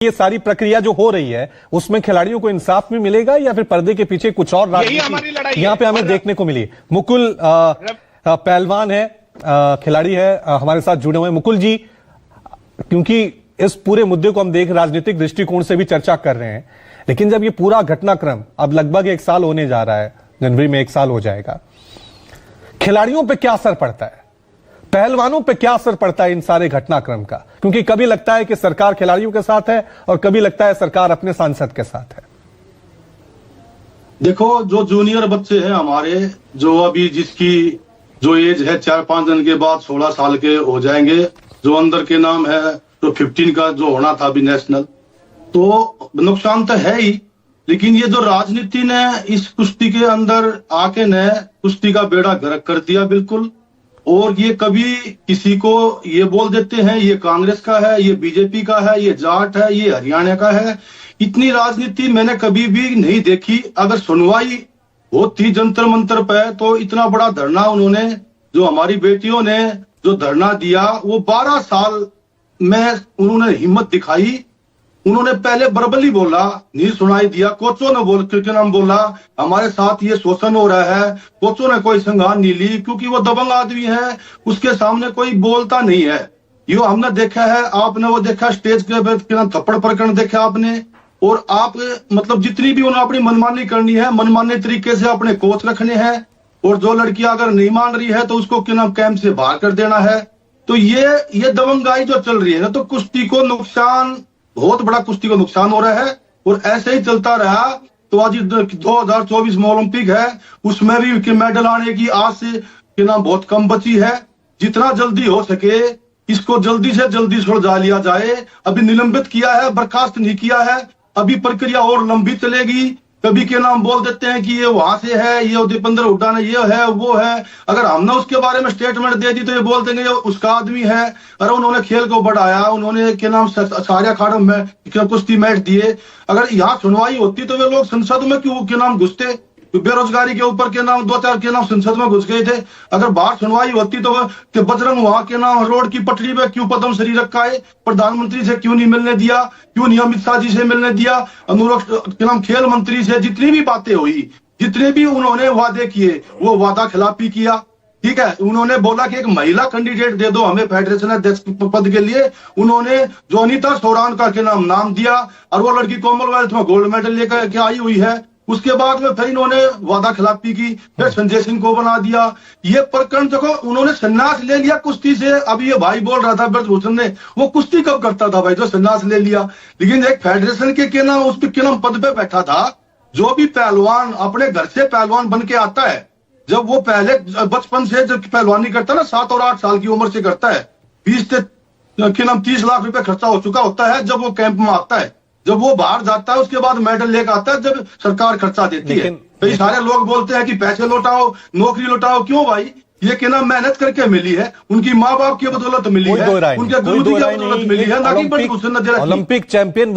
ये सारी प्रक्रिया जो हो रही है उसमें खिलाड़ियों को इंसाफ भी मिलेगा या फिर पर्दे के पीछे कुछ और राजनीति यहाँ पे हमें देखने को मिली। मुकुल पहलवान है, खिलाड़ी है, हमारे साथ जुड़े हुए। मुकुल जी, क्योंकि इस पूरे मुद्दे को हम देख राजनीतिक दृष्टिकोण से भी चर्चा कर रहे हैं, लेकिन जब ये पूरा घटनाक्रम अब लगभग 1 साल होने जा रहा है, जनवरी में 1 साल हो जाएगा, खिलाड़ियों पे क्या असर पड़ता है, पहलवानों पे क्या असर पड़ता है इन सारे घटनाक्रम का? क्योंकि कभी लगता है कि सरकार खिलाड़ियों के साथ है और कभी लगता है सरकार अपने सांसद के साथ है। देखो, जो जूनियर बच्चे हैं हमारे, जो अभी जिसकी जो एज है 4-5 दिन के बाद 16 साल के हो जाएंगे, जो अंदर के नाम है तो 15 का जो होना था अभी नेशनल, तो नुकसान तो है ही। लेकिन ये जो राजनीति ने इस कुश्ती के अंदर आके ने कुश्ती का बेड़ा गर्क कर दिया बिल्कुल। और ये कभी किसी को ये बोल देते हैं ये कांग्रेस का है, ये बीजेपी का है, ये जाट है, ये हरियाणा का है। इतनी राजनीति मैंने कभी भी नहीं देखी। अगर सुनवाई होती जंतर मंतर पे तो इतना बड़ा धरना उन्होंने, जो हमारी बेटियों ने जो धरना दिया, वो 12 साल में उन्होंने हिम्मत दिखाई। उन्होंने पहले बरबली बोला, नहीं सुनाई दिया। कोचों ने क्योंकि नाम बोला हमारे साथ ये शोषण हो रहा है, कोचों ने कोई संज्ञान नहीं ली, क्योंकि वो दबंग आदमी है, उसके सामने कोई बोलता नहीं है। यो हमने देखा है, आपने वो देखा स्टेज के थप्पड़ प्रकरण देखा आपने। और आप मतलब जितनी भी उन्हें अपनी मनमानी करनी है, मनमाने तरीके से अपने कोच रखने हैं। और जो लड़कियां अगर नहीं मान रही है तो उसको क्या नाम कैंप से बाहर कर देना है। तो ये दबंगाई जो चल रही है ना, तो कुश्ती को नुकसान, बहुत बड़ा कुश्ती को नुकसान हो रहा है। और ऐसे ही चलता रहा तो आज 2024 में ओलंपिक है, उसमें भी मेडल आने की आस के नाम बहुत कम बची है। जितना जल्दी हो सके इसको जल्दी से जल्दी सुलझा लिया जाए। अभी निलंबित किया है, बर्खास्त नहीं किया है, अभी प्रक्रिया और लंबी चलेगी। कभी के नाम बोल देते हैं कि ये वहां से है, ये दीपेंद्र हुड्डा ने ये है वो है। अगर हमने उसके बारे में स्टेटमेंट दे दी तो ये बोल देंगे ये उसका आदमी है। अरे उन्होंने खेल को बढ़ाया, उन्होंने क्या नाम सारे अखाड़ों में कुश्ती मैच दिए। अगर यहाँ सुनवाई होती तो वे लोग संसद में क्यों क्या नाम घुसते? बेरोजगारी के ऊपर के नाम 2-4 के नाम संसद में घुस गए थे। अगर बाहर सुनवाई होती तो बजरंग वहां के नाम रोड की पटरी पे क्यों पद्मश्री रखा है? प्रधानमंत्री से क्यों नहीं मिलने दिया? क्यों नहीं अमित शाह जी से मिलने दिया? अनुराग के नाम खेल मंत्री से जितनी भी बातें हुई, जितने भी उन्होंने वादे किए, वो वादा खिलाफी किया। ठीक है, उन्होंने बोला कि एक महिला कैंडिडेट दे दो हमें फेडरेशन अध्यक्ष पद के लिए। उन्होंने जो अनीता सोरान का के नाम दिया और वो लड़की कॉमनवेल्थ में गोल्ड मेडल लेकर के आई हुई है। उसके बाद में फिर इन्होंने वादा खिलाफी की, फिर संजय सिंह को बना दिया। ये प्रकरण देखो, उन्होंने संन्यास ले लिया कुश्ती से। अब ये भाई बोल रहा था ब्रजभूषण ने, वो कुश्ती कब करता था भाई जो संन्यास ले लिया? लेकिन एक फेडरेशन के नाम उस पर नाम पद पे बैठा था। जो भी पहलवान अपने घर से पहलवान बन के आता है, जब वो पहले बचपन से जब पहलवानी करता है ना, 7 और 8 साल की उम्र से करता है, 20 से 30 लाख रुपए खर्चा हो चुका होता है जब वो कैंप में आता है। जब वो बाहर जाता है उसके बाद मेडल लेकर आता है, जब सरकार खर्चा देती है। तो सारे लोग बोलते हैं कि पैसे लौटाओ, नौकरी लौटाओ। क्यों भाई? ये क्या नाम मेहनत करके मिली है, उनकी माँ बाप की बदौलत मिली है, उनके गुरु की बदौलत मिली है, ना कि ब्रजभूषण ने। Olympic champion